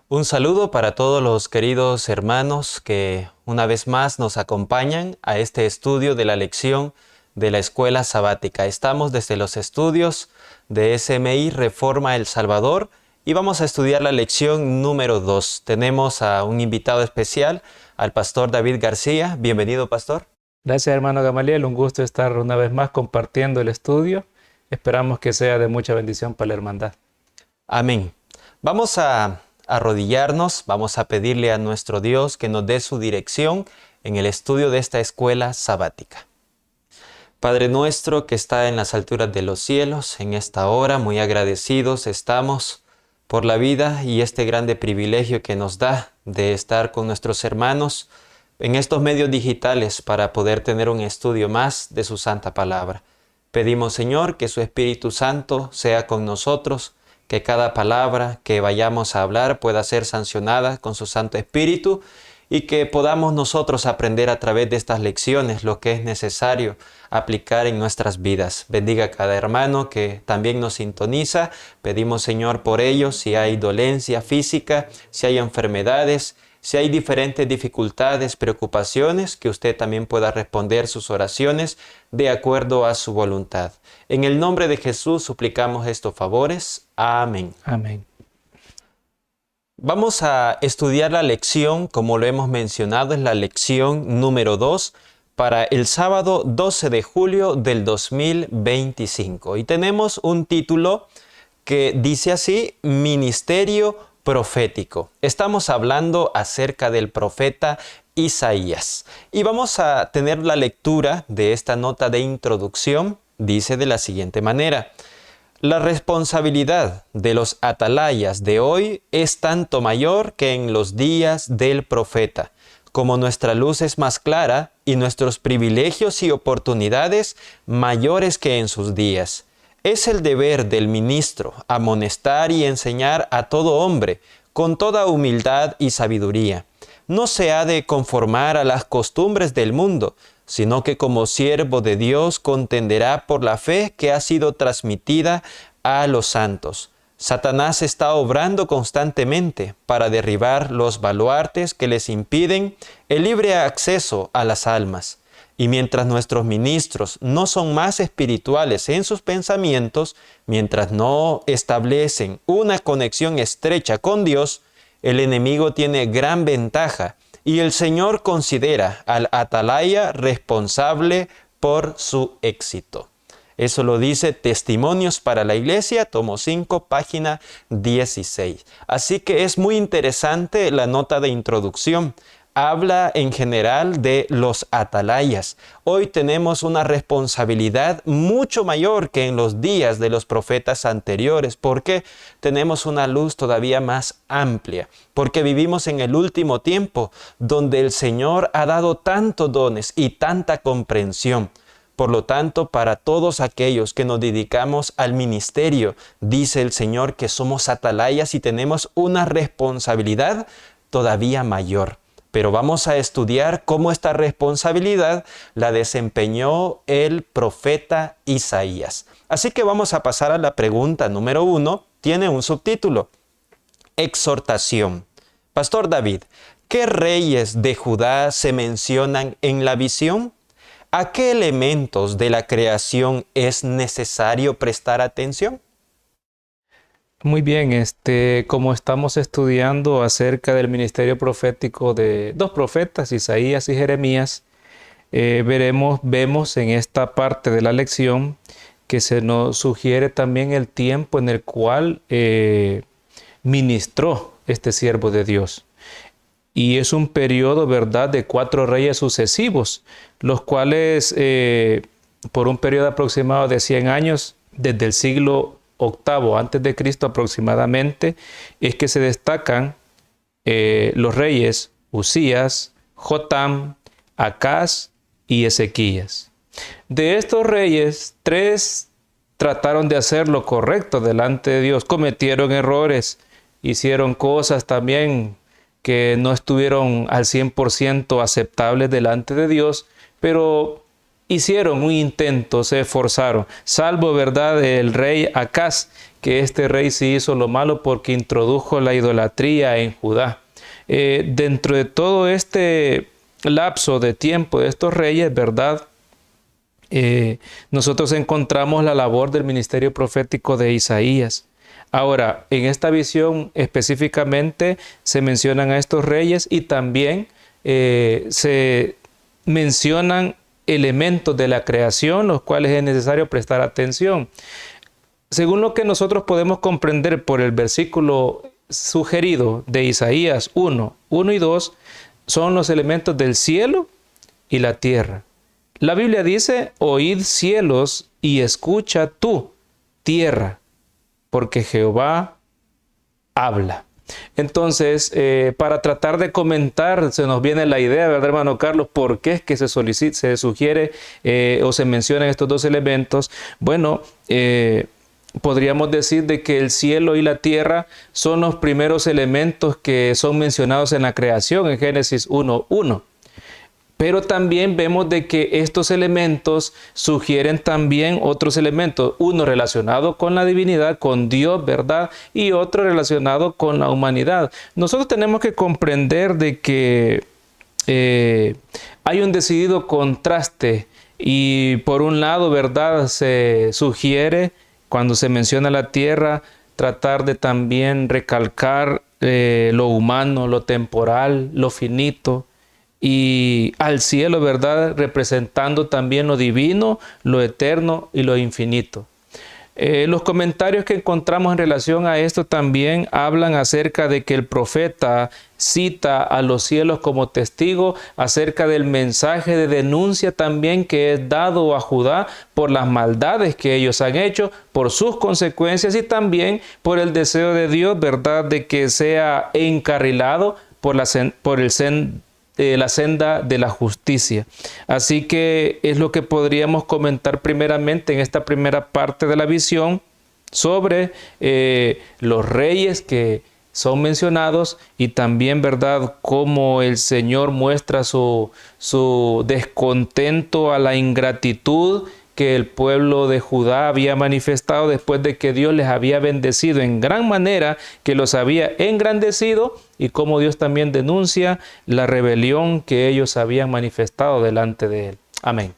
Un saludo para todos los queridos hermanos que una vez más nos acompañan a este estudio de la lección de la Escuela Sabática. Estamos desde los estudios de SMI Reforma El Salvador y vamos a estudiar la lección número 2. Tenemos a un invitado especial, al pastor David García. Bienvenido, pastor. Gracias, hermano Gamaliel. Un gusto estar una vez más compartiendo el estudio. Esperamos que sea de mucha bendición para la hermandad. Amén. Vamos a arrodillarnos, vamos a pedirle a nuestro Dios que nos dé su dirección en el estudio de esta escuela sabática. Padre nuestro que está en las alturas de los cielos, en esta hora muy agradecidos estamos por la vida y este grande privilegio que nos da de estar con nuestros hermanos en estos medios digitales para poder tener un estudio más de su santa palabra. Pedimos, Señor, que su Espíritu Santo sea con nosotros, que cada palabra que vayamos a hablar pueda ser sancionada con su Santo Espíritu y que podamos nosotros aprender a través de estas lecciones lo que es necesario aplicar en nuestras vidas. Bendiga a cada hermano que también nos sintoniza. Pedimos, Señor, por ellos, si hay dolencia física, si hay enfermedades, si hay diferentes dificultades, preocupaciones, que usted también pueda responder sus oraciones de acuerdo a su voluntad. En el nombre de Jesús suplicamos estos favores. Amén. Amén. Vamos a estudiar la lección, como lo hemos mencionado, es la lección número 2 para el sábado 12 de julio del 2025. Y tenemos un título que dice así: Ministerio Profético. Estamos hablando acerca del profeta Isaías. Y vamos a tener la lectura de esta nota de introducción. Dice de la siguiente manera: la responsabilidad de los atalayas de hoy es tanto mayor que en los días del profeta. Como nuestra luz es más clara y nuestros privilegios y oportunidades mayores que en sus días. Es el deber del ministro amonestar y enseñar a todo hombre con toda humildad y sabiduría. No se ha de conformar a las costumbres del mundo, sino que como siervo de Dios contenderá por la fe que ha sido transmitida a los santos. Satanás está obrando constantemente para derribar los baluartes que les impiden el libre acceso a las almas. Y mientras nuestros ministros no son más espirituales en sus pensamientos, mientras no establecen una conexión estrecha con Dios, el enemigo tiene gran ventaja y el Señor considera al atalaya responsable por su éxito. Eso lo dice Testimonios para la Iglesia, tomo 5, página 16. Así que es muy interesante la nota de introducción. Habla en general de los atalayas. Hoy tenemos una responsabilidad mucho mayor que en los días de los profetas anteriores, porque tenemos una luz todavía más amplia, porque vivimos en el último tiempo, donde el Señor ha dado tantos dones y tanta comprensión. Por lo tanto, para todos aquellos que nos dedicamos al ministerio, dice el Señor que somos atalayas y tenemos una responsabilidad todavía mayor. Pero vamos a estudiar cómo esta responsabilidad la desempeñó el profeta Isaías. Así que vamos a pasar a la pregunta número 1. Tiene un subtítulo: exhortación. Pastor David, ¿qué reyes de Judá se mencionan en la visión? ¿A qué elementos de la creación es necesario prestar atención? Muy bien, como estamos estudiando acerca del ministerio profético de dos profetas, Isaías y Jeremías, vemos en esta parte de la lección que se nos sugiere también el tiempo en el cual ministró este siervo de Dios. Y es un periodo, ¿verdad?, de 4 reyes sucesivos, los cuales por un periodo aproximado de 100 años, desde el siglo VIII antes de Cristo aproximadamente, es que se destacan los reyes Usías, Jotam, Acaz y Ezequías. De estos reyes, 3 trataron de hacer lo correcto delante de Dios, cometieron errores, hicieron cosas también que no estuvieron al 100% aceptables delante de Dios, pero hicieron un intento, se esforzaron, salvo, ¿verdad?, el rey Acaz, que este rey sí hizo lo malo porque introdujo la idolatría en Judá. Dentro de todo este lapso de tiempo de estos reyes, ¿verdad? Nosotros encontramos la labor del ministerio profético de Isaías. Ahora, en esta visión específicamente se mencionan a estos reyes y también se mencionan elementos de la creación, los cuales es necesario prestar atención. Según lo que nosotros podemos comprender por el versículo sugerido de Isaías 1 y 2, son los elementos del cielo y la tierra. La Biblia dice, oíd cielos y escucha tú, tierra, porque Jehová habla. Entonces, para tratar de comentar, se nos viene la idea, ¿verdad, hermano Carlos? ¿Por qué es que se sugiere o se mencionan estos dos elementos? Bueno, podríamos decir de que el cielo y la tierra son los primeros elementos que son mencionados en la creación, en Génesis 1:1. Pero también vemos de que estos elementos sugieren también otros elementos, uno relacionado con la divinidad, con Dios, ¿verdad? Y otro relacionado con la humanidad. Nosotros tenemos que comprender de que hay un decidido contraste y por un lado, ¿verdad? Se sugiere, cuando se menciona la tierra, tratar de también recalcar lo humano, lo temporal, lo finito, y al cielo, ¿verdad? Representando también lo divino, lo eterno y lo infinito. Los comentarios que encontramos en relación a esto también hablan acerca de que el profeta cita a los cielos como testigo acerca del mensaje de denuncia también que es dado a Judá por las maldades que ellos han hecho, por sus consecuencias y también por el deseo de Dios, ¿verdad? De que sea encarrilado por la senda de la justicia. Así que es lo que podríamos comentar primeramente en esta primera parte de la visión sobre los reyes que son mencionados y también, ¿verdad?, cómo el Señor muestra su descontento a la ingratitud que el pueblo de Judá había manifestado después de que Dios les había bendecido en gran manera, que los había engrandecido, y cómo Dios también denuncia la rebelión que ellos habían manifestado delante de Él. Amén.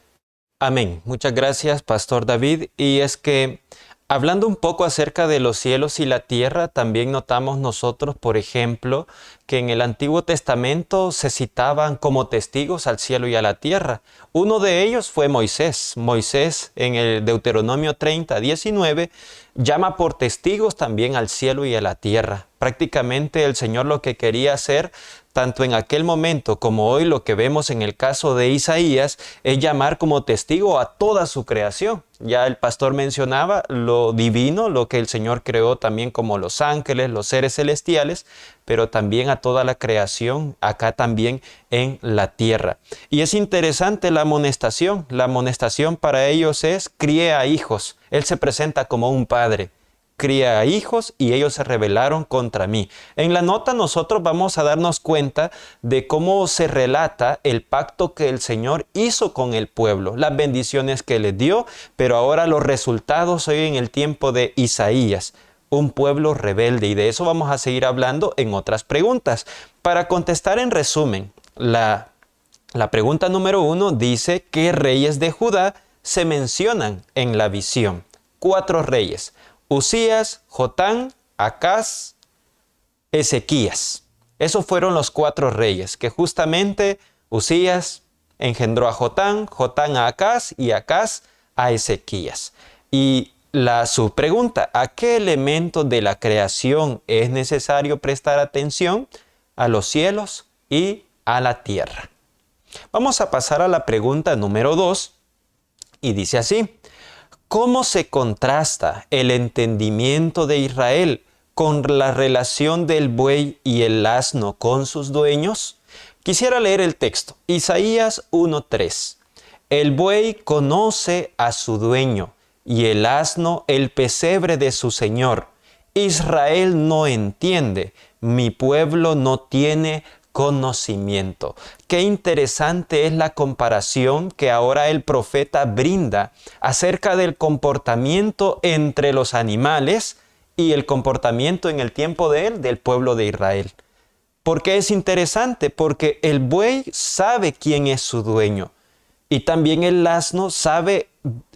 Amén. Muchas gracias, Pastor David. Y es que, hablando un poco acerca de los cielos y la tierra, también notamos nosotros, por ejemplo, que en el Antiguo Testamento se citaban como testigos al cielo y a la tierra. Uno de ellos fue Moisés. Moisés, en el Deuteronomio 30:19, llama por testigos también al cielo y a la tierra. Prácticamente el Señor lo que quería hacer, tanto en aquel momento como hoy, lo que vemos en el caso de Isaías, es llamar como testigo a toda su creación. Ya el pastor mencionaba lo divino, lo que el Señor creó también como los ángeles, los seres celestiales, pero también a toda la creación, acá también en la tierra. Y es interesante la amonestación. La amonestación para ellos es: cría hijos. Él se presenta como un padre. Cría hijos y ellos se rebelaron contra mí. En la nota nosotros vamos a darnos cuenta de cómo se relata el pacto que el Señor hizo con el pueblo, las bendiciones que les dio, pero ahora los resultados hoy en el tiempo de Isaías. Un pueblo rebelde, y de eso vamos a seguir hablando en otras preguntas. Para contestar en resumen, la pregunta número 1 dice: ¿qué reyes de Judá se mencionan en la visión? 4 reyes: Usías, Jotán, Acaz, Ezequías. Esos fueron los 4 reyes, que justamente Usías engendró a Jotán, Jotán a Acaz y Acaz a Ezequías. Y su pregunta: ¿a qué elemento de la creación es necesario prestar atención? A los cielos y a la tierra. Vamos a pasar a la pregunta número 2 y dice así: ¿cómo se contrasta el entendimiento de Israel con la relación del buey y el asno con sus dueños? Quisiera leer el texto. Isaías 1:3. El buey conoce a su dueño y el asno el pesebre de su señor. Israel no entiende, mi pueblo no tiene conocimiento. Qué interesante es la comparación que ahora el profeta brinda acerca del comportamiento entre los animales y el comportamiento en el tiempo de él del pueblo de Israel. ¿Por qué es interesante? Porque el buey sabe quién es su dueño y también el asno sabe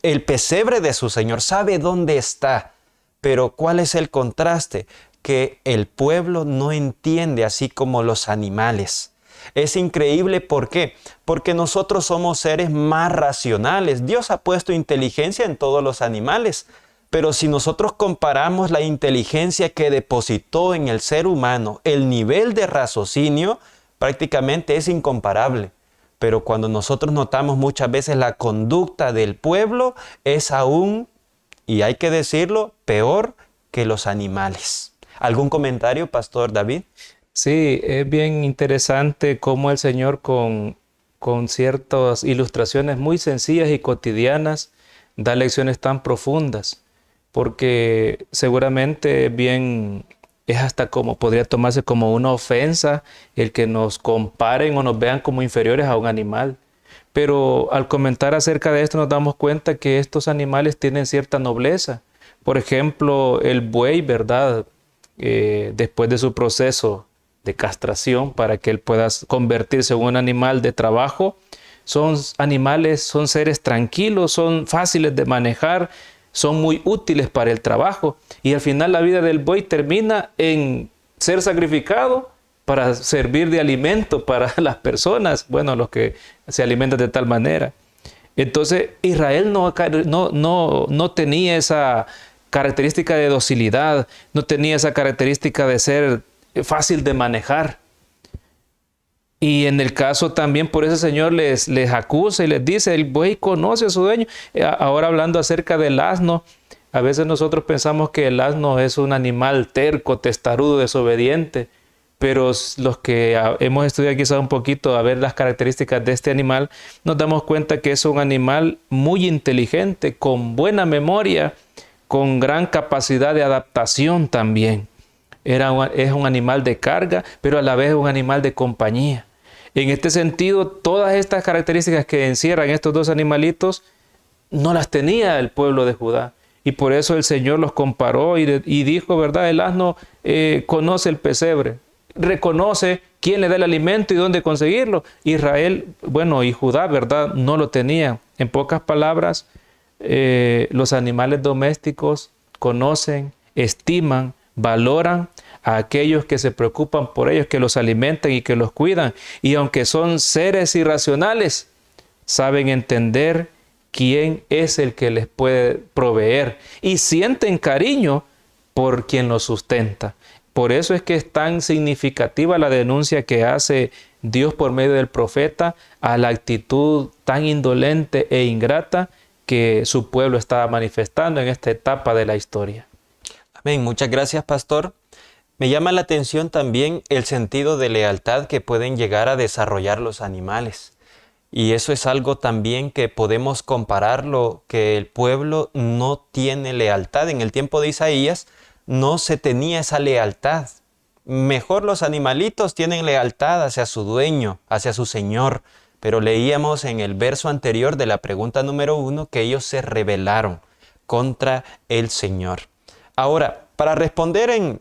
el pesebre de su señor, sabe dónde está. Pero ¿cuál es el contraste? Que el pueblo no entiende así como los animales. Es increíble, ¿por qué? Porque nosotros somos seres más racionales. Dios ha puesto inteligencia en todos los animales, pero si nosotros comparamos la inteligencia que depositó en el ser humano, el nivel de raciocinio prácticamente es incomparable. Pero cuando nosotros notamos muchas veces la conducta del pueblo, es aún, y hay que decirlo, peor que los animales. ¿Algún comentario, Pastor David? Sí, es bien interesante cómo el Señor con ciertas ilustraciones muy sencillas y cotidianas da lecciones tan profundas, porque seguramente bien es hasta como podría tomarse como una ofensa el que nos comparen o nos vean como inferiores a un animal. Pero al comentar acerca de esto nos damos cuenta que estos animales tienen cierta nobleza. Por ejemplo, el buey, ¿verdad? Después de su proceso de castración para que él pueda convertirse en un animal de trabajo, son animales, son seres tranquilos, son fáciles de manejar, son muy útiles para el trabajo y al final la vida del buey termina en ser sacrificado para servir de alimento para las personas, bueno, los que se alimentan de tal manera. Entonces Israel no tenía esa característica de docilidad, no tenía esa característica de ser fácil de manejar. Y en el caso también por eso el Señor les acusa y les dice, el buey conoce a su dueño. Ahora hablando acerca del asno, a veces nosotros pensamos que el asno es un animal terco, testarudo, desobediente, pero los que hemos estudiado quizá un poquito a ver las características de este animal, nos damos cuenta que es un animal muy inteligente, con buena memoria, con gran capacidad de adaptación también. Es un animal de carga, pero a la vez es un animal de compañía. En este sentido, todas estas características que encierran estos dos animalitos no las tenía el pueblo de Judá. Y por eso el Señor los comparó y dijo, ¿verdad? El asno conoce el pesebre, reconoce quién le da el alimento y dónde conseguirlo. Israel, bueno, y Judá, ¿verdad? No lo tenía. En pocas palabras, los animales domésticos conocen, estiman, valoran a aquellos que se preocupan por ellos, que los alimentan y que los cuidan. Y aunque son seres irracionales, saben entender quién es el que les puede proveer y sienten cariño por quien los sustenta. Por eso es que es tan significativa la denuncia que hace Dios por medio del profeta a la actitud tan indolente e ingrata que su pueblo estaba manifestando en esta etapa de la historia. Amén. Muchas gracias, Pastor. Me llama la atención también el sentido de lealtad que pueden llegar a desarrollar los animales. Y eso es algo también que podemos compararlo, que el pueblo no tiene lealtad. En el tiempo de Isaías no se tenía esa lealtad. Mejor los animalitos tienen lealtad hacia su dueño, hacia su señor. Pero leíamos en el verso anterior de la pregunta número 1 que ellos se rebelaron contra el Señor. Ahora, para responder en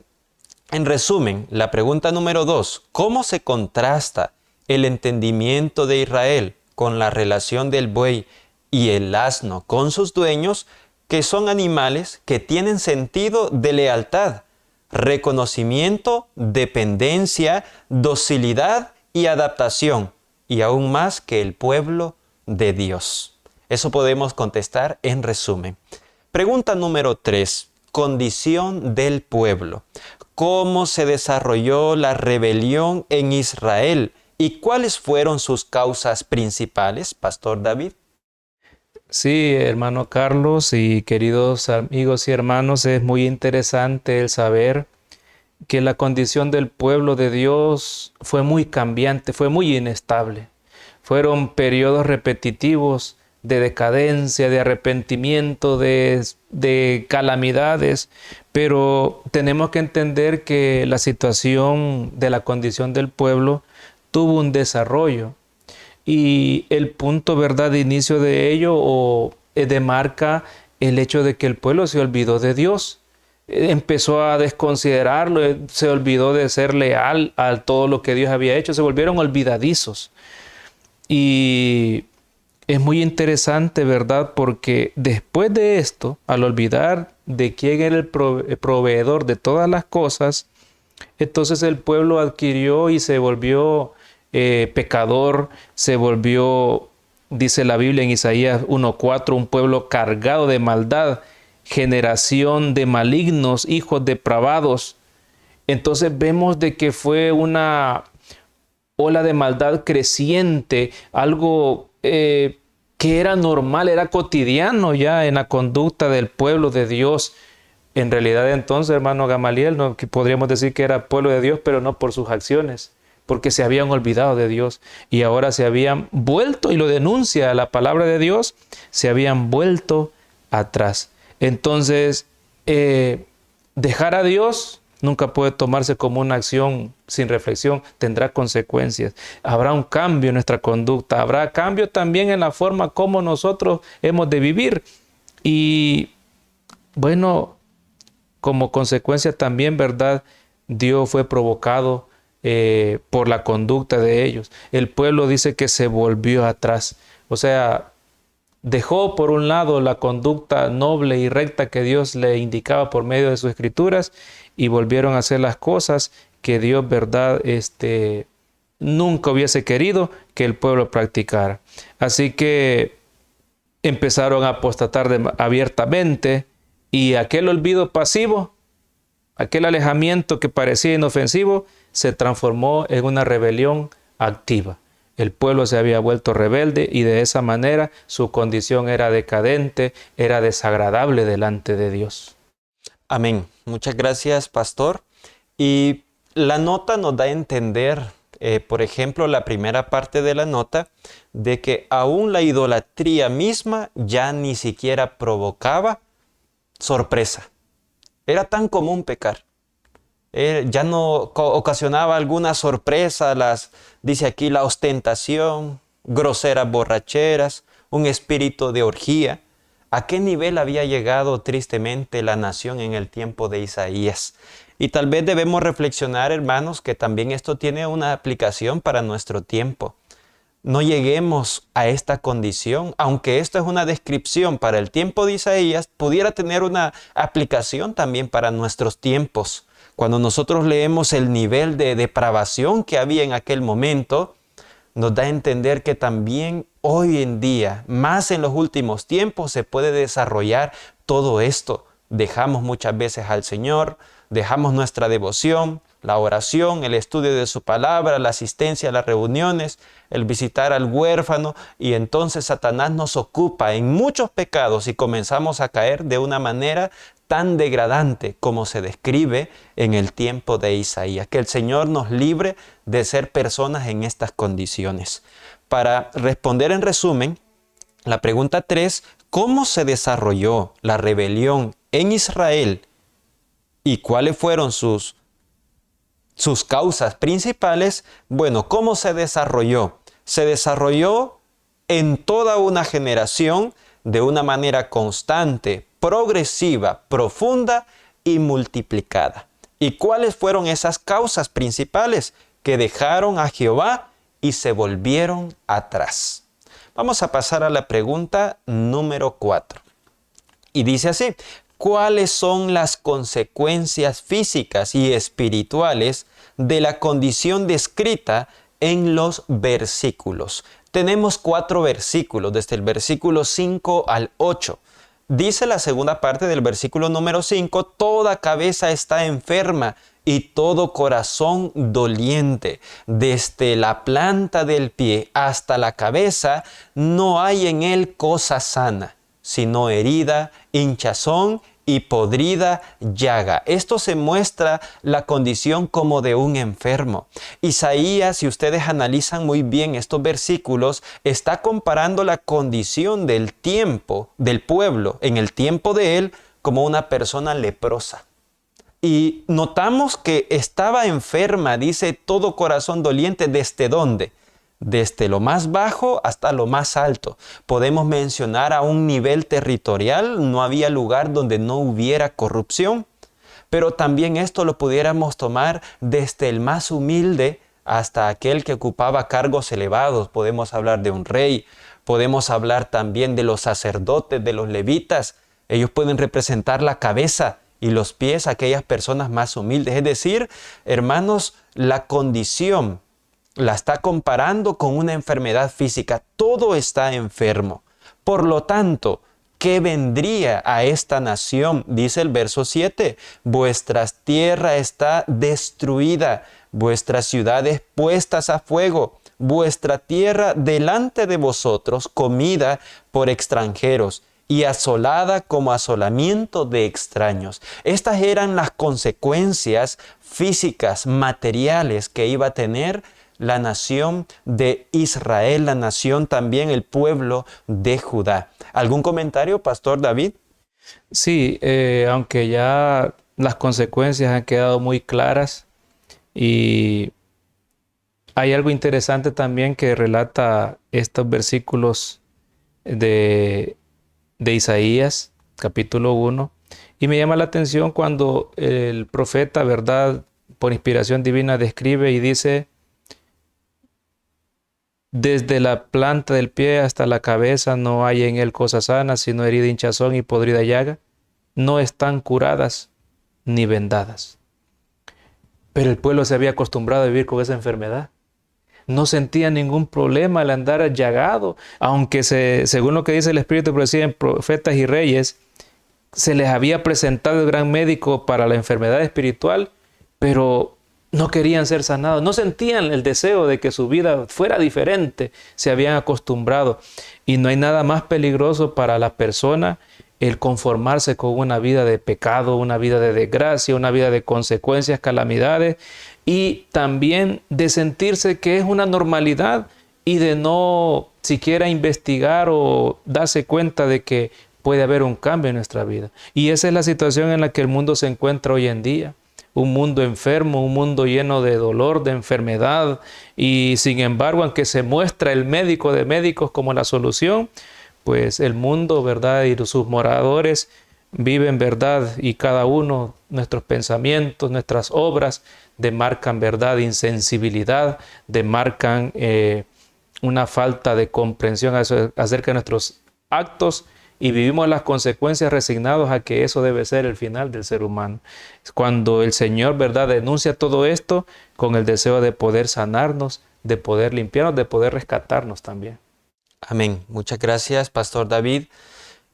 resumen, la pregunta número 2, ¿cómo se contrasta el entendimiento de Israel con la relación del buey y el asno con sus dueños, que son animales que tienen sentido de lealtad, reconocimiento, dependencia, docilidad y adaptación, y aún más que el pueblo de Dios? Eso podemos contestar en resumen. Pregunta número 3. Condición del pueblo. ¿Cómo se desarrolló la rebelión en Israel y cuáles fueron sus causas principales, Pastor David? Sí, hermano Carlos y queridos amigos y hermanos, es muy interesante el saber que la condición del pueblo de Dios fue muy cambiante, fue muy inestable. Fueron periodos repetitivos de decadencia, de arrepentimiento, de calamidades, pero tenemos que entender que la situación de la condición del pueblo tuvo un desarrollo y el punto, ¿verdad?, de inicio de ello demarca el hecho de que el pueblo se olvidó de Dios. empezó a desconsiderarlo, se olvidó de ser leal a todo lo que Dios había hecho, se volvieron olvidadizos. Y es muy interesante, ¿verdad? Porque después de esto, al olvidar de quién era el proveedor de todas las cosas, entonces el pueblo adquirió y se volvió pecador, se volvió, dice la Biblia en Isaías 1:4, un pueblo cargado de maldad, generación de malignos, hijos depravados. Entonces vemos de que fue una ola de maldad creciente, algo que era normal, era cotidiano ya en la conducta del pueblo de Dios. En realidad entonces, hermano Gamaliel, ¿no? Que podríamos decir que era pueblo de Dios, pero no por sus acciones, porque se habían olvidado de Dios y ahora se habían vuelto, y lo denuncia la palabra de Dios, se habían vuelto atrás. Entonces, dejar a Dios nunca puede tomarse como una acción sin reflexión, tendrá consecuencias. Habrá un cambio en nuestra conducta, habrá cambio también en la forma como nosotros hemos de vivir. Y bueno, como consecuencia también, ¿verdad? Dios fue provocado por la conducta de ellos. El pueblo dice que se volvió atrás. O sea, dejó por un lado la conducta noble y recta que Dios le indicaba por medio de sus escrituras y volvieron a hacer las cosas que Dios, ¿verdad? Nunca hubiese querido que el pueblo practicara. Así que empezaron a apostatar abiertamente, y aquel olvido pasivo, aquel alejamiento que parecía inofensivo, se transformó en una rebelión activa. El pueblo se había vuelto rebelde y de esa manera su condición era decadente, era desagradable delante de Dios. Amén. Muchas gracias, pastor. Y la nota nos da a entender, por ejemplo, la primera parte de la nota, de que aún la idolatría misma ya ni siquiera provocaba sorpresa. Era tan común pecar. Ya no ocasionaba alguna sorpresa, dice aquí, la ostentación, groseras borracheras, un espíritu de orgía. ¿A qué nivel había llegado tristemente la nación en el tiempo de Isaías? Y tal vez debemos reflexionar, hermanos, que también esto tiene una aplicación para nuestro tiempo. No lleguemos a esta condición, aunque esto es una descripción para el tiempo de Isaías, pudiera tener una aplicación también para nuestros tiempos. Cuando nosotros leemos el nivel de depravación que había en aquel momento, nos da a entender que también hoy en día, más en los últimos tiempos, se puede desarrollar todo esto. Dejamos muchas veces al Señor, dejamos nuestra devoción, la oración, el estudio de su palabra, la asistencia a las reuniones, el visitar al huérfano, y entonces Satanás nos ocupa en muchos pecados y comenzamos a caer de una manera tan degradante como se describe en el tiempo de Isaías. Que el Señor nos libre de ser personas en estas condiciones. Para responder en resumen, la pregunta 3, ¿cómo se desarrolló la rebelión en Israel y cuáles fueron sus causas principales? Bueno, ¿cómo se desarrolló? Se desarrolló en toda una generación de una manera constante, progresiva, profunda y multiplicada. ¿Y cuáles fueron esas causas principales? Que dejaron a Jehová y se volvieron atrás. Vamos a pasar a la pregunta número 4. Y dice así: ¿cuáles son las consecuencias físicas y espirituales de la condición descrita en los versículos? Tenemos 4 versículos, desde el versículo 5 al 8. Dice la segunda parte del versículo número 5, toda cabeza está enferma y todo corazón doliente. Desde la planta del pie hasta la cabeza no hay en él cosa sana, sino herida, hinchazón y podrida llaga. Esto se muestra la condición como de un enfermo. Isaías, si ustedes analizan muy bien estos versículos, está comparando la condición del tiempo, del pueblo, en el tiempo de él, como una persona leprosa. Y notamos que estaba enferma, dice, todo corazón doliente, ¿desde dónde? Desde lo más bajo hasta lo más alto. Podemos mencionar a un nivel territorial, no había lugar donde no hubiera corrupción. Pero también esto lo pudiéramos tomar desde el más humilde hasta aquel que ocupaba cargos elevados. Podemos hablar de un rey, podemos hablar también de los sacerdotes, de los levitas. Ellos pueden representar la cabeza y los pies a aquellas personas más humildes. Es decir, hermanos, la condición la está comparando con una enfermedad física. Todo está enfermo. Por lo tanto, ¿qué vendría a esta nación? Dice el verso 7, vuestra tierra está destruida, vuestras ciudades puestas a fuego, vuestra tierra delante de vosotros comida por extranjeros y asolada como asolamiento de extraños. Estas eran las consecuencias físicas, materiales que iba a tener la nación de Israel, la nación también, el pueblo de Judá. ¿Algún comentario, Pastor David? Sí, aunque ya las consecuencias han quedado muy claras y hay algo interesante también que relata estos versículos de Isaías, capítulo 1, y me llama la atención cuando el profeta, ¿verdad?, por inspiración divina describe y dice: desde la planta del pie hasta la cabeza no hay en él cosa sana, sino herida, hinchazón y podrida llaga. No están curadas ni vendadas. Pero el pueblo se había acostumbrado a vivir con esa enfermedad. No sentía ningún problema al andar llagado, aunque según lo que dice el Espíritu de profecía en Profetas y Reyes, se les había presentado el gran médico para la enfermedad espiritual, pero no querían ser sanados, no sentían el deseo de que su vida fuera diferente, se habían acostumbrado. Y no hay nada más peligroso para la persona el conformarse con una vida de pecado, una vida de desgracia, una vida de consecuencias, calamidades, y también de sentirse que es una normalidad y de no siquiera investigar o darse cuenta de que puede haber un cambio en nuestra vida. Y esa es la situación en la que el mundo se encuentra hoy en día. Un mundo enfermo, un mundo lleno de dolor, de enfermedad, y sin embargo, aunque se muestra el médico de médicos como la solución, pues el mundo, ¿verdad?, y sus moradores viven, ¿verdad?, y cada uno, nuestros pensamientos, nuestras obras, demarcan, ¿verdad?, insensibilidad, demarcan una falta de comprensión acerca de nuestros actos, y vivimos las consecuencias resignados a que eso debe ser el final del ser humano. Cuando el Señor, ¿verdad?, denuncia todo esto con el deseo de poder sanarnos, de poder limpiarnos, de poder rescatarnos también. Amén. Muchas gracias, Pastor David.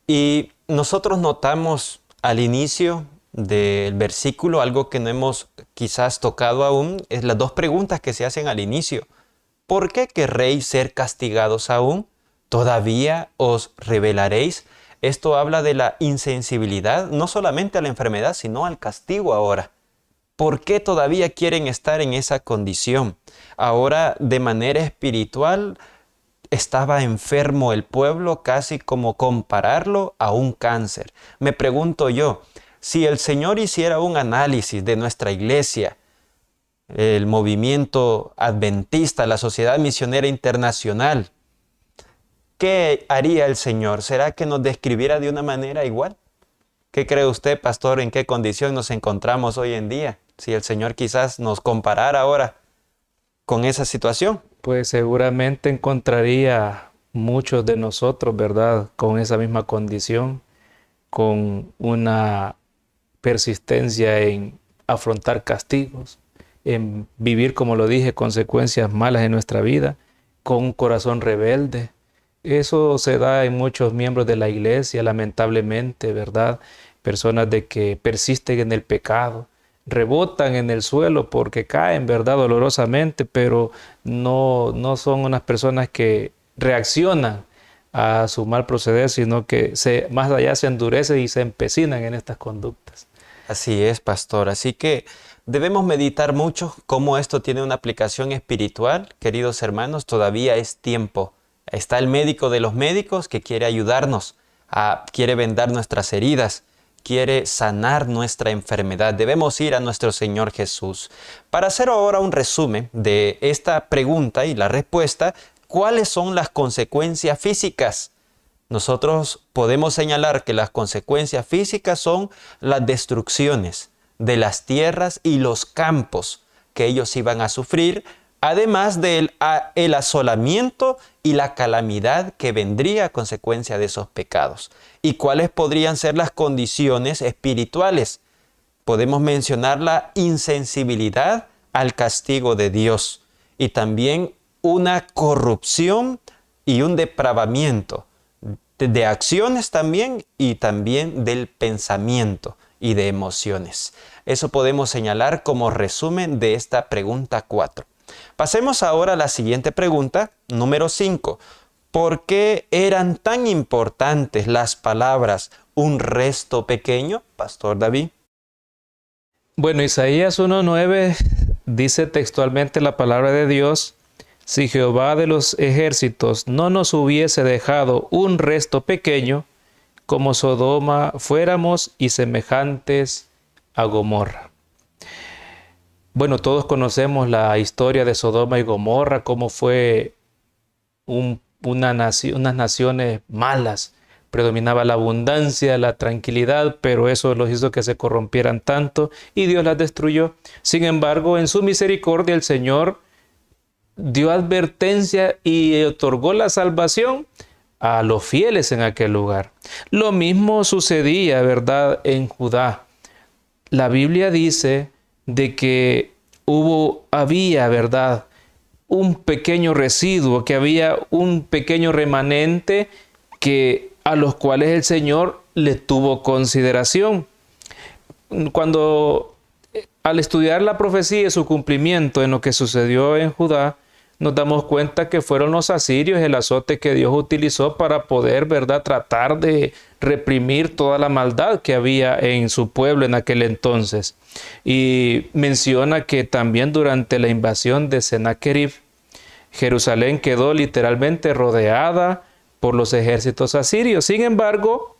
Y nosotros notamos al inicio del versículo algo que no hemos quizás tocado aún, es las dos preguntas que se hacen al inicio. ¿Por qué querréis ser castigados aún? ¿Todavía os rebelaréis? Esto habla de la insensibilidad, no solamente a la enfermedad, sino al castigo ahora. ¿Por qué todavía quieren estar en esa condición? Ahora, de manera espiritual, estaba enfermo el pueblo, casi como compararlo a un cáncer. Me pregunto yo, si el Señor hiciera un análisis de nuestra iglesia, el movimiento adventista, la Sociedad Misionera Internacional, ¿qué haría el Señor? ¿Será que nos describiera de una manera igual? ¿Qué cree usted, pastor, en qué condición nos encontramos hoy en día? Si el Señor quizás nos comparara ahora con esa situación. Pues seguramente encontraría muchos de nosotros, ¿verdad?, con esa misma condición, con una persistencia en afrontar castigos, en vivir, como lo dije, consecuencias malas en nuestra vida, con un corazón rebelde. Eso se da en muchos miembros de la iglesia, lamentablemente, ¿verdad? Personas de que persisten en el pecado, rebotan en el suelo porque caen, ¿verdad?, dolorosamente, pero no son unas personas que reaccionan a su mal proceder, sino que más allá se endurecen y se empecinan en estas conductas. Así es, pastor. Así que debemos meditar mucho cómo esto tiene una aplicación espiritual. Queridos hermanos, todavía es tiempo. Está el médico de los médicos que quiere ayudarnos, quiere vendar nuestras heridas, quiere sanar nuestra enfermedad. Debemos ir a nuestro Señor Jesús. Para hacer ahora un resumen de esta pregunta y la respuesta, ¿cuáles son las consecuencias físicas? Nosotros podemos señalar que las consecuencias físicas son las destrucciones, de las tierras y los campos que ellos iban a sufrir, además del el asolamiento y la calamidad que vendría a consecuencia de esos pecados. ¿Y cuáles podrían ser las condiciones espirituales? Podemos mencionar la insensibilidad al castigo de Dios y también una corrupción y un depravamiento de acciones también y también del pensamiento y de emociones. Eso podemos señalar como resumen de esta pregunta 4. Pasemos ahora a la siguiente pregunta, número 5. ¿Por qué eran tan importantes las palabras un resto pequeño, Pastor David? Bueno, Isaías 1:9 dice textualmente la palabra de Dios: si Jehová de los ejércitos no nos hubiese dejado un resto pequeño, como Sodoma fuéramos y semejantes a Gomorra. Bueno, todos conocemos la historia de Sodoma y Gomorra, cómo fue unas naciones malas. Predominaba la abundancia, la tranquilidad, pero eso los hizo que se corrompieran tanto y Dios las destruyó. Sin embargo, en su misericordia el Señor dio advertencia y otorgó la salvación a los fieles en aquel lugar. Lo mismo sucedía, ¿verdad?, en Judá. La Biblia dice de que había, ¿verdad?, un pequeño residuo, que había un pequeño remanente a los cuales el Señor le tuvo consideración. Al estudiar la profecía y su cumplimiento en lo que sucedió en Judá, nos damos cuenta que fueron los asirios el azote que Dios utilizó para poder, ¿verdad?, tratar de reprimir toda la maldad que había en su pueblo en aquel entonces. Y menciona que también durante la invasión de Sennacherib, Jerusalén quedó literalmente rodeada por los ejércitos asirios. Sin embargo,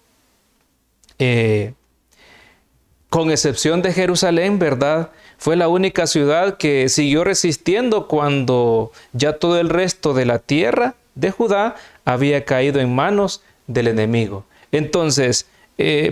con excepción de Jerusalén, ¿verdad?, fue la única ciudad que siguió resistiendo cuando ya todo el resto de la tierra de Judá había caído en manos del enemigo. Entonces,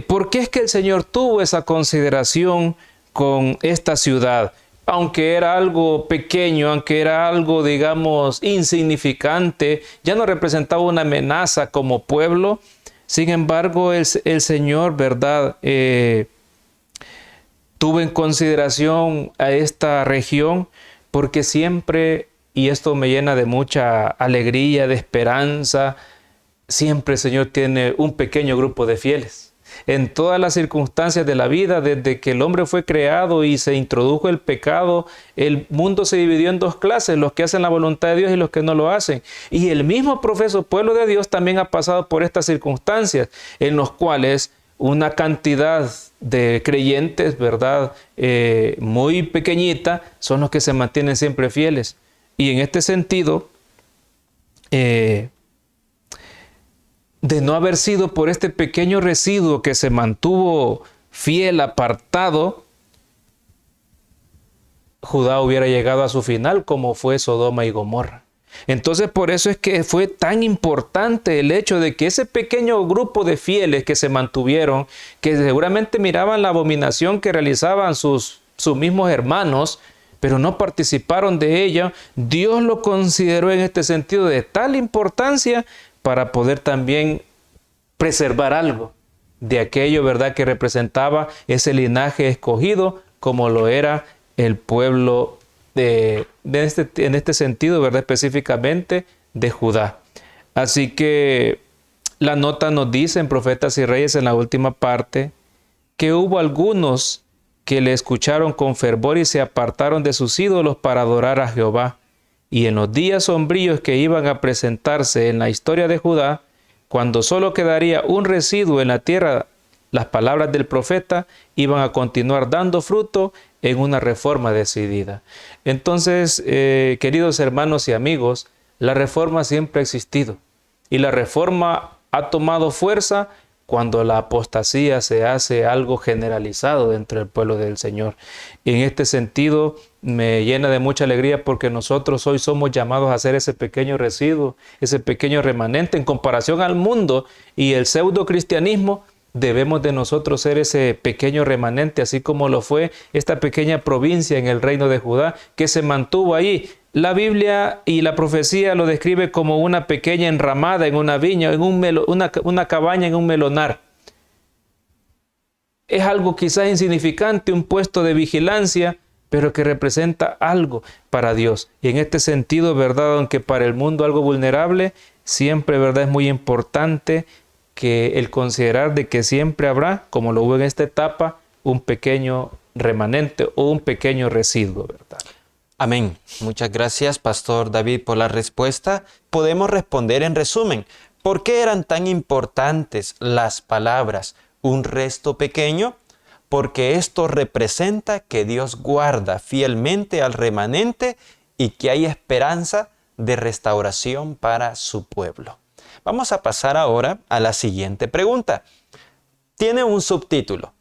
¿por qué es que el Señor tuvo esa consideración con esta ciudad? Aunque era algo pequeño, aunque era algo, digamos, insignificante, ya no representaba una amenaza como pueblo. Sin embargo, el Señor, ¿verdad?, tuvo en consideración a esta región porque siempre, y esto me llena de mucha alegría, de esperanza, siempre el Señor tiene un pequeño grupo de fieles. En todas las circunstancias de la vida, desde que el hombre fue creado y se introdujo el pecado, el mundo se dividió en dos clases: los que hacen la voluntad de Dios y los que no lo hacen. Y el mismo profeso pueblo de Dios también ha pasado por estas circunstancias, en los cuales una cantidad de creyentes, ¿verdad?, muy pequeñita, son los que se mantienen siempre fieles. Y en este sentido, de no haber sido por este pequeño residuo que se mantuvo fiel, apartado, Judá hubiera llegado a su final como fue Sodoma y Gomorra. Entonces, por eso es que fue tan importante el hecho de que ese pequeño grupo de fieles que se mantuvieron, que seguramente miraban la abominación que realizaban sus mismos hermanos, pero no participaron de ella, Dios lo consideró en este sentido de tal importancia para poder también preservar algo de aquello, ¿verdad?, que representaba ese linaje escogido, como lo era el pueblo en este sentido, ¿verdad?, específicamente de Judá. Así que la nota nos dice en Profetas y Reyes, en la última parte, que hubo algunos que le escucharon con fervor y se apartaron de sus ídolos para adorar a Jehová. Y en los días sombríos que iban a presentarse en la historia de Judá, cuando solo quedaría un residuo en la tierra, las palabras del profeta iban a continuar dando fruto en una reforma decidida. Entonces, queridos hermanos y amigos, la reforma siempre ha existido y la reforma ha tomado fuerza cuando la apostasía se hace algo generalizado dentro del pueblo del Señor. Y en este sentido me llena de mucha alegría porque nosotros hoy somos llamados a ser ese pequeño residuo, ese pequeño remanente en comparación al mundo y el pseudo cristianismo, debemos de nosotros ser ese pequeño remanente, así como lo fue esta pequeña provincia en el reino de Judá, que se mantuvo ahí. La Biblia y la profecía lo describe como una pequeña enramada en una viña, en una cabaña en un melonar. Es algo quizás insignificante, un puesto de vigilancia, pero que representa algo para Dios. Y en este sentido, ¿verdad? Aunque para el mundo algo vulnerable, siempre, ¿verdad? Es muy importante que el considerar de que siempre habrá, como lo hubo en esta etapa, un pequeño remanente o un pequeño residuo, ¿verdad? Amén. Muchas gracias, Pastor David, por la respuesta. Podemos responder en resumen. ¿Por qué eran tan importantes las palabras un resto pequeño? Porque esto representa que Dios guarda fielmente al remanente y que hay esperanza de restauración para su pueblo. Vamos a pasar ahora a la siguiente pregunta. Tiene un subtítulo,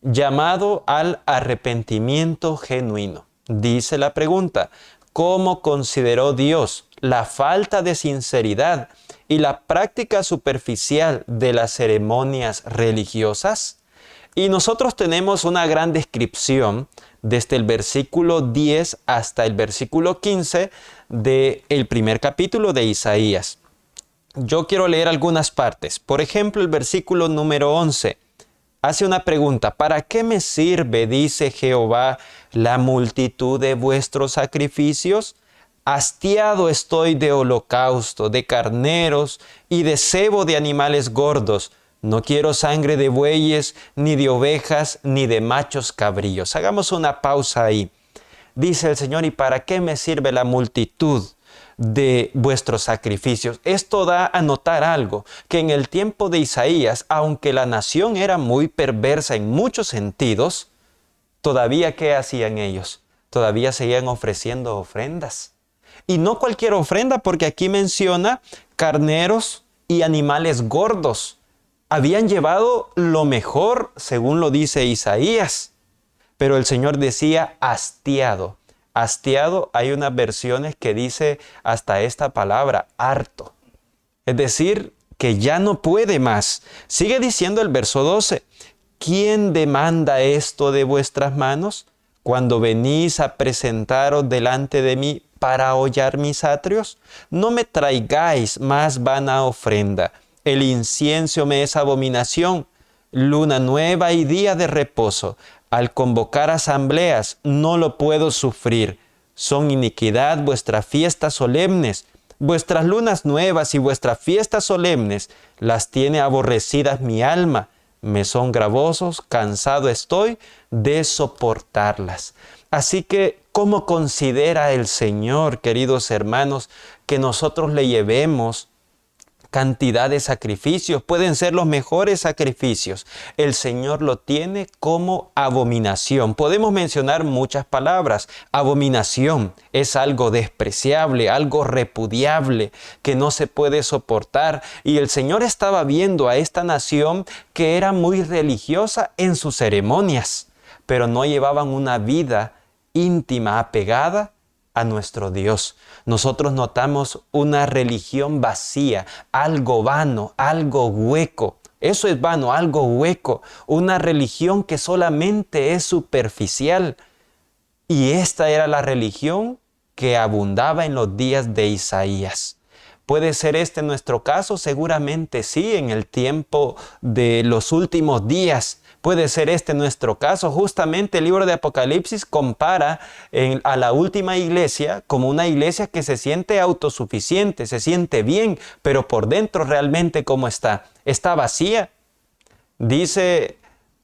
llamado al arrepentimiento genuino. Dice la pregunta, ¿cómo consideró Dios la falta de sinceridad y la práctica superficial de las ceremonias religiosas? Y nosotros tenemos una gran descripción desde el versículo 10 hasta el versículo 15 del primer capítulo de Isaías. Yo quiero leer algunas partes. Por ejemplo, el versículo número 11 hace una pregunta. ¿Para qué me sirve, dice Jehová, la multitud de vuestros sacrificios? Hastiado estoy de holocausto, de carneros y de cebo de animales gordos. No quiero sangre de bueyes, ni de ovejas, ni de machos cabríos. Hagamos una pausa ahí. Dice el Señor, ¿y para qué me sirve la multitud de vuestros sacrificios? Esto da a notar algo, que en el tiempo de Isaías, aunque la nación era muy perversa en muchos sentidos, todavía ¿qué hacían ellos? Todavía seguían ofreciendo ofrendas. Y no cualquier ofrenda, porque aquí menciona carneros y animales gordos. Habían llevado lo mejor, según lo dice Isaías. Pero el Señor decía hastiado. Hastiado, hay unas versiones que dice hasta esta palabra, harto. Es decir, que ya no puede más. Sigue diciendo el verso 12. ¿Quién demanda esto de vuestras manos? Cuando venís a presentaros delante de mí para hollar mis atrios, no me traigáis más vana ofrenda. El incienso me es abominación, luna nueva y día de reposo. Al convocar asambleas no lo puedo sufrir. Son iniquidad vuestras fiestas solemnes. Vuestras lunas nuevas y vuestras fiestas solemnes las tiene aborrecidas mi alma. Me son gravosos, cansado estoy de soportarlas. Así que, ¿cómo considera el Señor, queridos hermanos, que nosotros le llevemos cantidad de sacrificios? Pueden ser los mejores sacrificios. El Señor lo tiene como abominación. Podemos mencionar muchas palabras. Abominación es algo despreciable, algo repudiable, que no se puede soportar. Y el Señor estaba viendo a esta nación que era muy religiosa en sus ceremonias, pero no llevaban una vida íntima, apegada a nuestro Dios. Nosotros notamos una religión vacía, algo vano, algo hueco. Eso es vano, algo hueco. Una religión que solamente es superficial. Y esta era la religión que abundaba en los días de Isaías. ¿Puede ser este nuestro caso? Seguramente sí, en el tiempo de los últimos días. Puede ser este nuestro caso. Justamente el libro de Apocalipsis compara a la última iglesia como una iglesia que se siente autosuficiente, se siente bien, pero por dentro realmente ¿cómo está? Está vacía. Dice,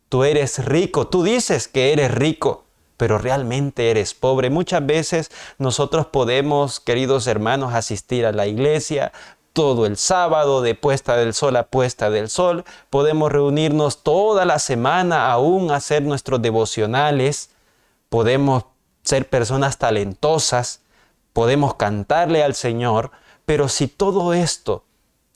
tú eres rico, tú dices que eres rico, pero realmente eres pobre. Muchas veces nosotros podemos, queridos hermanos, asistir a la iglesia todo el sábado, de puesta del sol a puesta del sol. Podemos reunirnos toda la semana aún a hacer nuestros devocionales. Podemos ser personas talentosas. Podemos cantarle al Señor. Pero si todo esto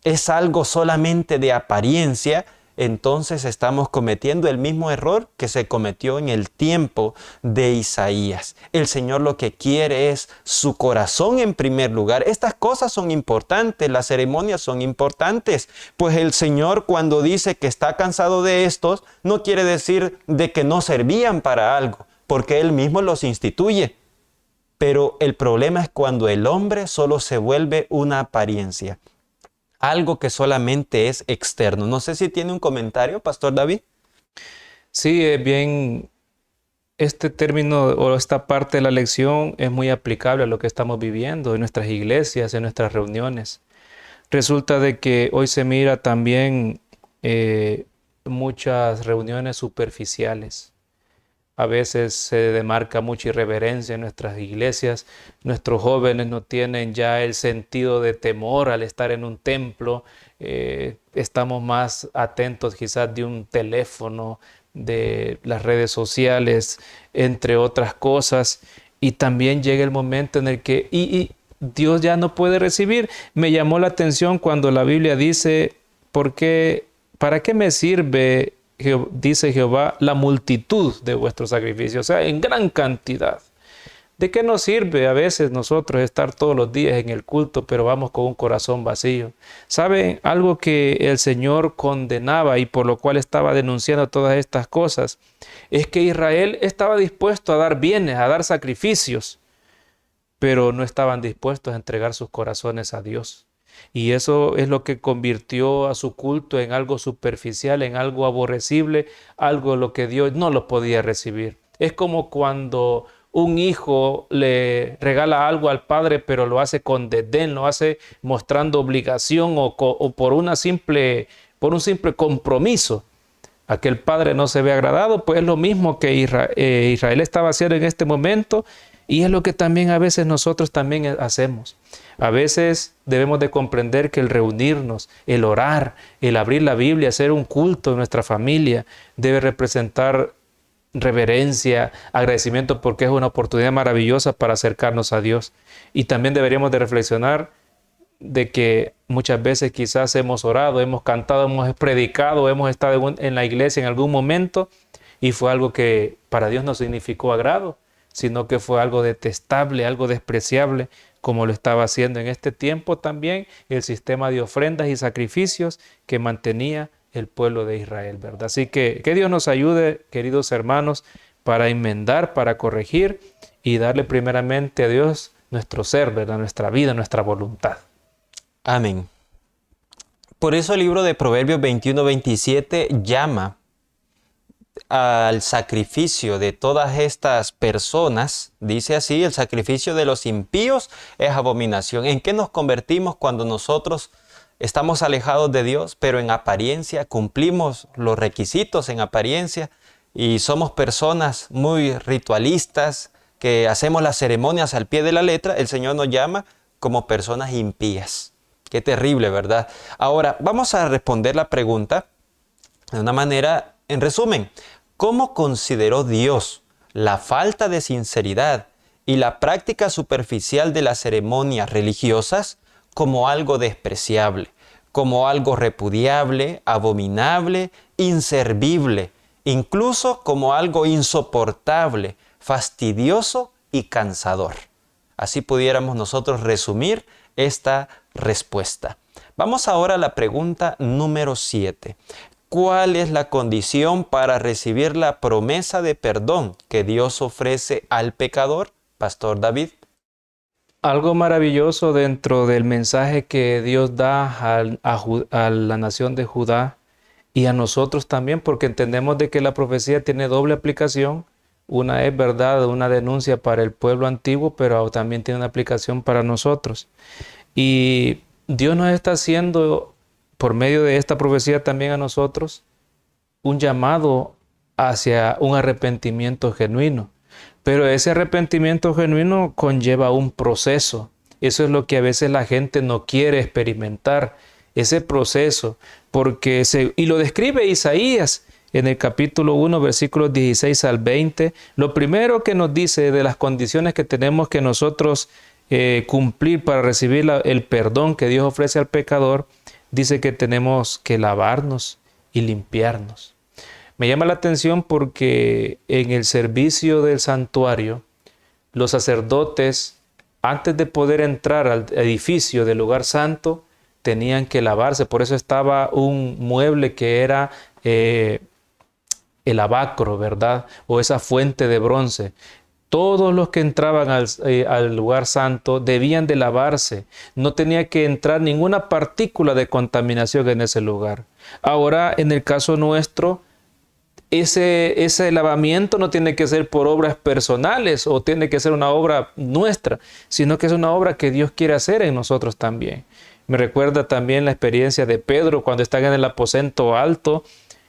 es algo solamente de apariencia, entonces estamos cometiendo el mismo error que se cometió en el tiempo de Isaías. El Señor lo que quiere es su corazón en primer lugar. Estas cosas son importantes, las ceremonias son importantes, pues el Señor cuando dice que está cansado de estos, no quiere decir de que no servían para algo, porque Él mismo los instituye. Pero el problema es cuando el hombre solo se vuelve una apariencia, algo que solamente es externo. No sé si tiene un comentario, Pastor David. Sí, bien, este término o esta parte de la lección es muy aplicable a lo que estamos viviendo en nuestras iglesias, en nuestras reuniones. Resulta de que hoy se mira también muchas reuniones superficiales. A veces se demarca mucha irreverencia en nuestras iglesias. Nuestros jóvenes no tienen ya el sentido de temor al estar en un templo. Estamos más atentos quizás de un teléfono, de las redes sociales, entre otras cosas. Y también llega el momento en el que y Dios ya no puede recibir. Me llamó la atención cuando la Biblia dice, ¿para qué me sirve, dice Jehová, la multitud de vuestros sacrificios? O sea, en gran cantidad. ¿De qué nos sirve a veces nosotros estar todos los días en el culto, pero vamos con un corazón vacío? ¿Saben algo que el Señor condenaba y por lo cual estaba denunciando todas estas cosas? Es que Israel estaba dispuesto a dar bienes, a dar sacrificios, pero no estaban dispuestos a entregar sus corazones a Dios. Y eso es lo que convirtió a su culto en algo superficial, en algo aborrecible, algo lo que Dios no lo podía recibir. Es como cuando un hijo le regala algo al padre, pero lo hace con desdén, lo hace mostrando obligación o por un simple compromiso. A que el padre no se ve agradado, pues es lo mismo que Israel estaba haciendo en este momento, y es lo que también a veces nosotros también hacemos. A veces debemos de comprender que el reunirnos, el orar, el abrir la Biblia, hacer un culto en nuestra familia, debe representar reverencia, agradecimiento, porque es una oportunidad maravillosa para acercarnos a Dios. Y también deberíamos de reflexionar de que muchas veces quizás hemos orado, hemos cantado, hemos predicado, hemos estado en la iglesia en algún momento y fue algo que para Dios no significó agrado, sino que fue algo detestable, algo despreciable, como lo estaba haciendo en este tiempo también el sistema de ofrendas y sacrificios que mantenía el pueblo de Israel, ¿verdad? Así que Dios nos ayude, queridos hermanos, para enmendar, para corregir y darle primeramente a Dios nuestro ser, ¿verdad? Nuestra vida, nuestra voluntad. Amén. Por eso el libro de Proverbios 21-27 llama al sacrificio de todas estas personas, dice así, el sacrificio de los impíos es abominación. ¿En qué nos convertimos cuando nosotros estamos alejados de Dios, pero en apariencia cumplimos los requisitos en apariencia y somos personas muy ritualistas que hacemos las ceremonias al pie de la letra? El Señor nos llama como personas impías. Qué terrible, ¿verdad? Ahora, vamos a responder la pregunta de una manera, en resumen, ¿cómo consideró Dios la falta de sinceridad y la práctica superficial de las ceremonias religiosas como algo despreciable, como algo repudiable, abominable, inservible, incluso como algo insoportable, fastidioso y cansador? Así pudiéramos nosotros resumir esta respuesta. Vamos ahora a la pregunta número 7. ¿Cuál es la condición para recibir la promesa de perdón que Dios ofrece al pecador? Pastor David. Algo maravilloso dentro del mensaje que Dios da a la nación de Judá y a nosotros también, porque entendemos de que la profecía tiene doble aplicación. Una es verdad, una denuncia para el pueblo antiguo, pero también tiene una aplicación para nosotros. Y Dios nos está haciendo, por medio de esta profecía también a nosotros, un llamado hacia un arrepentimiento genuino. Pero ese arrepentimiento genuino conlleva un proceso. Eso es lo que a veces la gente no quiere experimentar, ese proceso. Y lo describe Isaías en el capítulo 1, versículos 16 al 20. Lo primero que nos dice de las condiciones que tenemos que nosotros cumplir para recibir el perdón que Dios ofrece al pecador, dice que tenemos que lavarnos y limpiarnos. Me llama la atención porque en el servicio del santuario, los sacerdotes, antes de poder entrar al edificio del lugar santo, tenían que lavarse. Por eso estaba un mueble que era el lavacro, ¿verdad? O esa fuente de bronce. Todos los que entraban al lugar santo debían de lavarse. No tenía que entrar ninguna partícula de contaminación en ese lugar. Ahora, en el caso nuestro, ese lavamiento no tiene que ser por obras personales o tiene que ser una obra nuestra, sino que es una obra que Dios quiere hacer en nosotros también. Me recuerda también la experiencia de Pedro cuando están en el aposento alto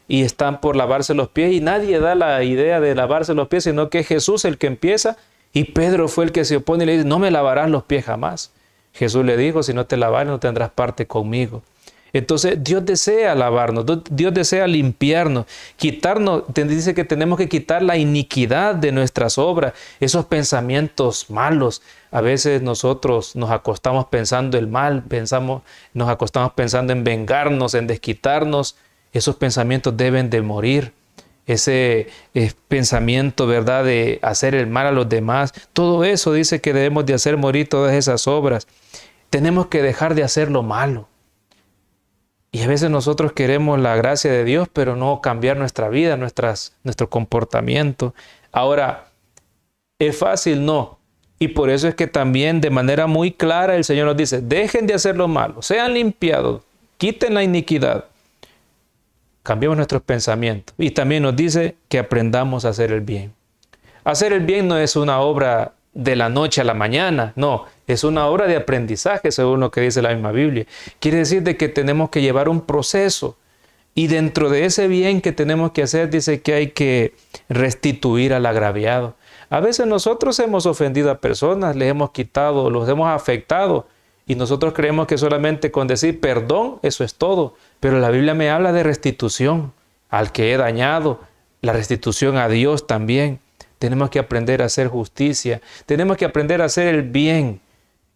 y están por lavarse los pies y nadie da la idea de lavarse los pies, sino que es Jesús el que empieza y Pedro fue el que se opone y le dice, no me lavarás los pies jamás. Jesús le dijo, si no te lavares no tendrás parte conmigo. Entonces Dios desea lavarnos, Dios desea limpiarnos, quitarnos, dice que tenemos que quitar la iniquidad de nuestras obras, esos pensamientos malos. A veces nosotros nos acostamos pensando el mal, nos acostamos pensando en vengarnos, en desquitarnos. Esos pensamientos deben de morir. Ese pensamiento, ¿verdad?, de hacer el mal a los demás. Todo eso dice que debemos de hacer morir todas esas obras. Tenemos que dejar de hacer lo malo. Y a veces nosotros queremos la gracia de Dios, pero no cambiar nuestra vida, nuestro comportamiento. Ahora, ¿es fácil? No. Y por eso es que también de manera muy clara el Señor nos dice, dejen de hacer lo malo, sean limpiados, quiten la iniquidad. Cambiemos nuestros pensamientos. Y también nos dice que aprendamos a hacer el bien. Hacer el bien no es una obra de la noche a la mañana, no, es una obra de aprendizaje según lo que dice la misma Biblia. Quiere decir de que tenemos que llevar un proceso y dentro de ese bien que tenemos que hacer dice que hay que restituir al agraviado. A veces nosotros hemos ofendido a personas, les hemos quitado, los hemos afectado y nosotros creemos que solamente con decir perdón, eso es todo. Pero la Biblia me habla de restitución al que he dañado, la restitución a Dios también. Tenemos que aprender a hacer justicia, tenemos que aprender a hacer el bien.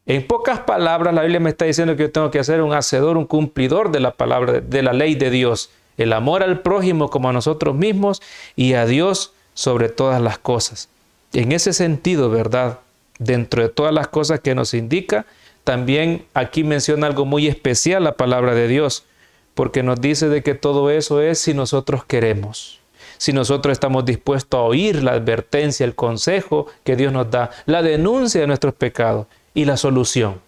En pocas palabras, la Biblia me está diciendo que yo tengo que ser un hacedor, un cumplidor de la palabra, de la ley de Dios. El amor al prójimo como a nosotros mismos y a Dios sobre todas las cosas. En ese sentido, ¿verdad? Dentro de todas las cosas que nos indica, también aquí menciona algo muy especial la palabra de Dios, porque nos dice de que todo eso es si nosotros queremos. Si nosotros estamos dispuestos a oír la advertencia, el consejo que Dios nos da, la denuncia de nuestros pecados y la solución.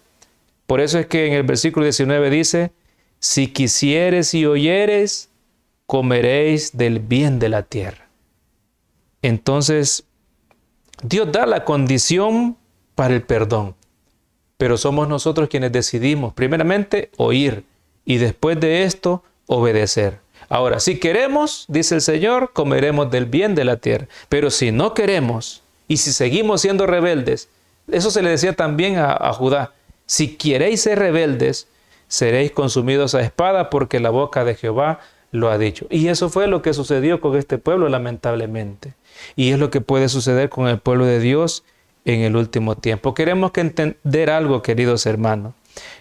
Por eso es que en el versículo 19 dice, si quisieres y oyeres, comeréis del bien de la tierra. Entonces, Dios da la condición para el perdón, pero somos nosotros quienes decidimos, primeramente, oír y después de esto, obedecer. Ahora, si queremos, dice el Señor, comeremos del bien de la tierra. Pero si no queremos y si seguimos siendo rebeldes, eso se le decía también a Judá, si queréis ser rebeldes, seréis consumidos a espada porque la boca de Jehová lo ha dicho. Y eso fue lo que sucedió con este pueblo, lamentablemente. Y es lo que puede suceder con el pueblo de Dios en el último tiempo. Queremos que entender algo, queridos hermanos.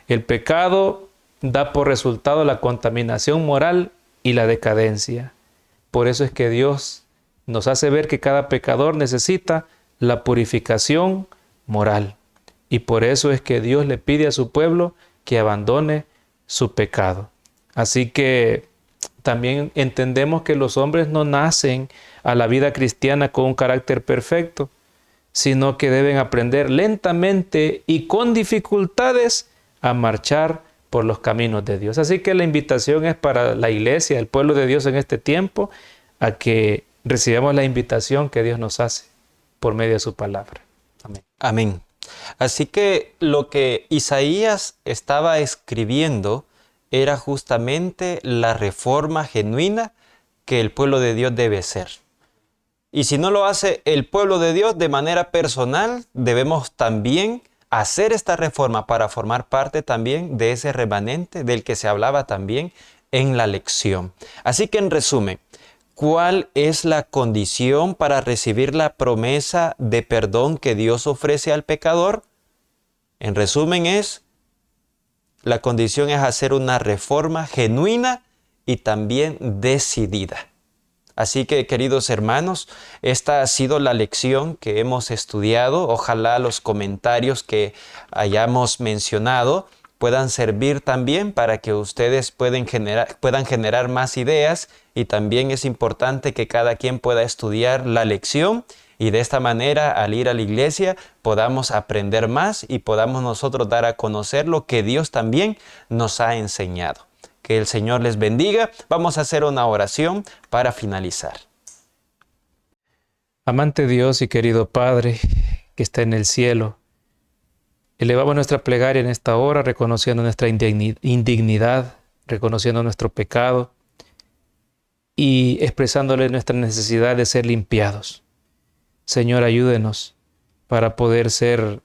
El pecado da por resultado la contaminación moral y la decadencia. Por eso es que Dios nos hace ver que cada pecador necesita la purificación moral. Y por eso es que Dios le pide a su pueblo que abandone su pecado. Así que también entendemos que los hombres no nacen a la vida cristiana con un carácter perfecto, sino que deben aprender lentamente y con dificultades a marchar por los caminos de Dios. Así que la invitación es para la iglesia, el pueblo de Dios en este tiempo, a que recibamos la invitación que Dios nos hace por medio de su palabra. Amén. Amén. Así que lo que Isaías estaba escribiendo era justamente la reforma genuina que el pueblo de Dios debe ser. Y si no lo hace el pueblo de Dios de manera personal, debemos también hacer esta reforma para formar parte también de ese remanente del que se hablaba también en la lección. Así que en resumen, ¿cuál es la condición para recibir la promesa de perdón que Dios ofrece al pecador? En resumen la condición es hacer una reforma genuina y también decidida. Así que, queridos hermanos, esta ha sido la lección que hemos estudiado. Ojalá los comentarios que hayamos mencionado puedan servir también para que ustedes puedan generar más ideas, y también es importante que cada quien pueda estudiar la lección y de esta manera, al ir a la iglesia, podamos aprender más y podamos nosotros dar a conocer lo que Dios también nos ha enseñado. Que el Señor les bendiga. Vamos a hacer una oración para finalizar. Amante Dios y querido Padre que está en el cielo, elevamos nuestra plegaria en esta hora, reconociendo nuestra indignidad, reconociendo nuestro pecado y expresándole nuestra necesidad de ser limpiados. Señor, ayúdenos para poder ser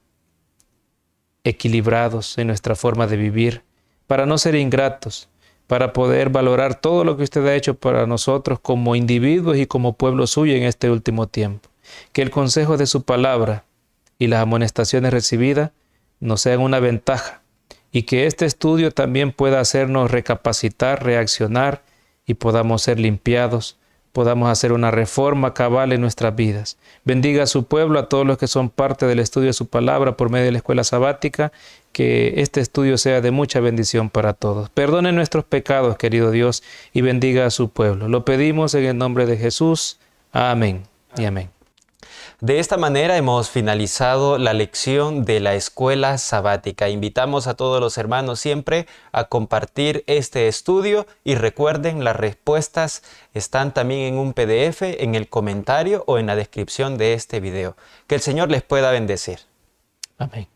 equilibrados en nuestra forma de vivir, para no ser ingratos, para poder valorar todo lo que usted ha hecho para nosotros como individuos y como pueblo suyo en este último tiempo. Que el consejo de su palabra y las amonestaciones recibidas nos sean una ventaja, y que este estudio también pueda hacernos recapacitar, reaccionar, y podamos ser limpiados, podamos hacer una reforma cabal en nuestras vidas. Bendiga a su pueblo, a todos los que son parte del estudio de su palabra por medio de la escuela sabática, que este estudio sea de mucha bendición para todos. Perdone nuestros pecados, querido Dios, y bendiga a su pueblo. Lo pedimos en el nombre de Jesús. Amén y amén. De esta manera hemos finalizado la lección de la escuela sabática. Invitamos a todos los hermanos siempre a compartir este estudio y recuerden, las respuestas están también en un PDF, en el comentario o en la descripción de este video. Que el Señor les pueda bendecir. Amén.